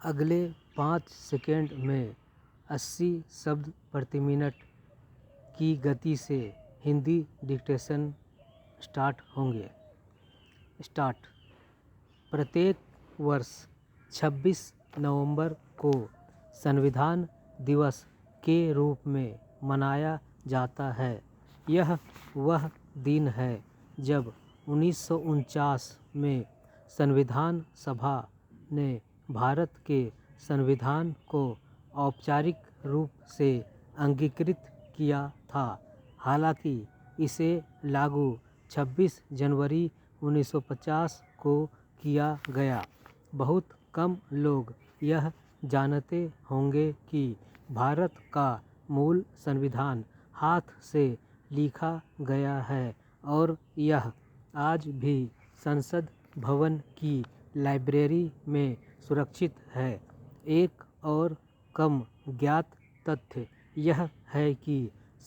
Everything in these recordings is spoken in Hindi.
अगले 5 सेकंड में 80 शब्द प्रति मिनट की गति से हिंदी डिक्टेशन स्टार्ट होंगे। स्टार्ट। प्रत्येक वर्ष 26 नवंबर को संविधान दिवस के रूप में मनाया जाता है। यह वह दिन है जब 1949 में संविधान सभा ने भारत के संविधान को औपचारिक रूप से अंगीकृत किया था। हालांकि इसे लागू 26 जनवरी 1950 को किया गया। बहुत कम लोग यह जानते होंगे कि भारत का मूल संविधान हाथ से लिखा गया है और यह आज भी संसद भवन की लाइब्रेरी में सुरक्षित है। एक और कम ज्ञात तथ्य यह है कि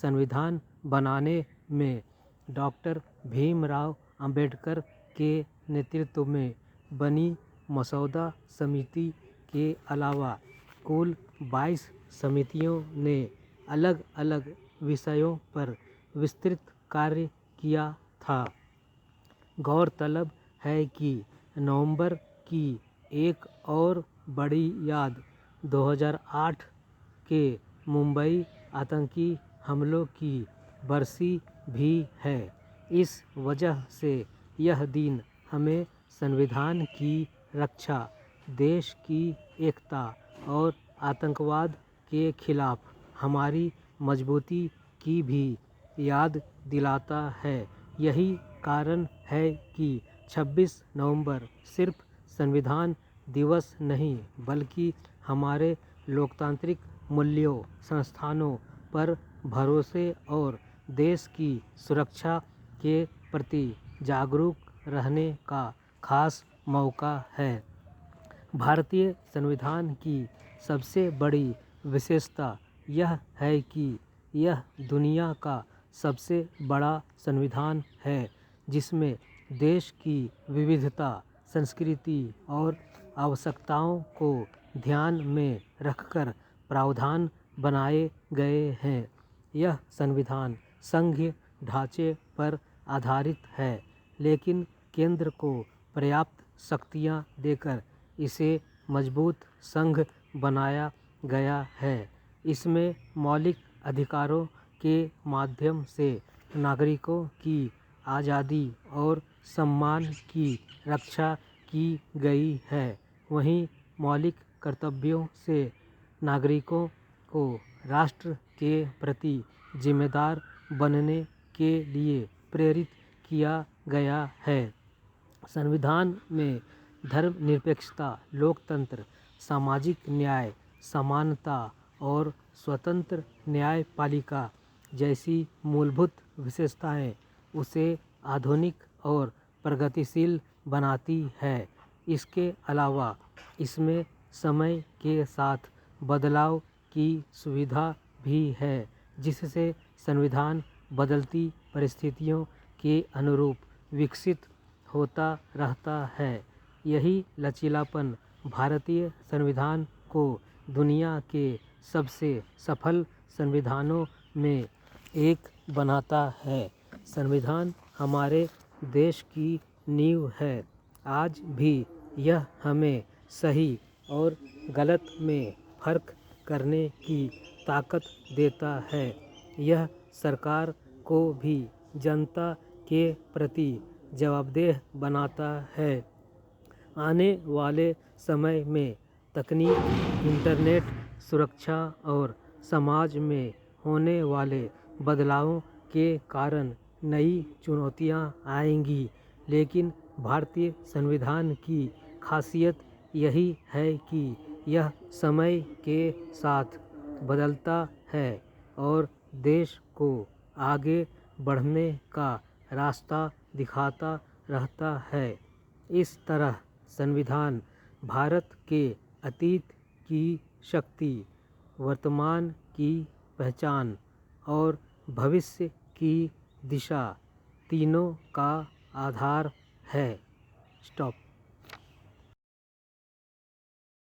संविधान बनाने में डॉक्टर भीमराव अंबेडकर के नेतृत्व में बनी मसौदा समिति के अलावा कुल 22 समितियों ने अलग अलग विषयों पर विस्तृत कार्य किया था। गौरतलब है कि नवंबर की एक और बड़ी याद 2008 के मुंबई आतंकी हमलों की बरसी भी है। इस वजह से यह दिन हमें संविधान की रक्षा, देश की एकता और आतंकवाद के खिलाफ हमारी मजबूती की भी याद दिलाता है। यही कारण है कि 26 नवंबर सिर्फ संविधान दिवस नहीं बल्कि हमारे लोकतांत्रिक मूल्यों, संस्थानों पर भरोसे और देश की सुरक्षा के प्रति जागरूक रहने का खास मौका है। भारतीय संविधान की सबसे बड़ी विशेषता यह है कि यह दुनिया का सबसे बड़ा संविधान है जिसमें देश की विविधता, संस्कृति और आवश्यकताओं को ध्यान में रखकर प्रावधान बनाए गए हैं। यह संविधान संघीय ढांचे पर आधारित है, लेकिन केंद्र को पर्याप्त शक्तियां देकर इसे मजबूत संघ बनाया गया है। इसमें मौलिक अधिकारों के माध्यम से नागरिकों की आज़ादी और सम्मान की रक्षा की गई है। वहीं मौलिक कर्तव्यों से नागरिकों को राष्ट्र के प्रति जिम्मेदार बनने के लिए प्रेरित किया गया है। संविधान में धर्मनिरपेक्षता, लोकतंत्र, सामाजिक न्याय, समानता और स्वतंत्र न्यायपालिका जैसी मूलभूत विशेषताएं उसे आधुनिक और प्रगतिशील बनाती है। इसके अलावा इसमें समय के साथ बदलाव की सुविधा भी है, जिससे संविधान बदलती परिस्थितियों के अनुरूप विकसित होता रहता है। यही लचीलापन भारतीय संविधान को दुनिया के सबसे सफल संविधानों में एक बनाता है। संविधान हमारे देश की नींव है। आज भी यह हमें सही और गलत में फर्क करने की ताकत देता है। यह सरकार को भी जनता के प्रति जवाबदेह बनाता है। आने वाले समय में तकनीक, इंटरनेट, सुरक्षा और समाज में होने वाले बदलावों के कारण नई चुनौतियां आएंगी, लेकिन भारतीय संविधान की खासियत यही है कि यह समय के साथ बदलता है और देश को आगे बढ़ने का रास्ता दिखाता रहता है। इस तरह संविधान भारत के अतीत की शक्ति, वर्तमान की पहचान और भविष्य की दिशा तीनों का आधार है। स्टॉप।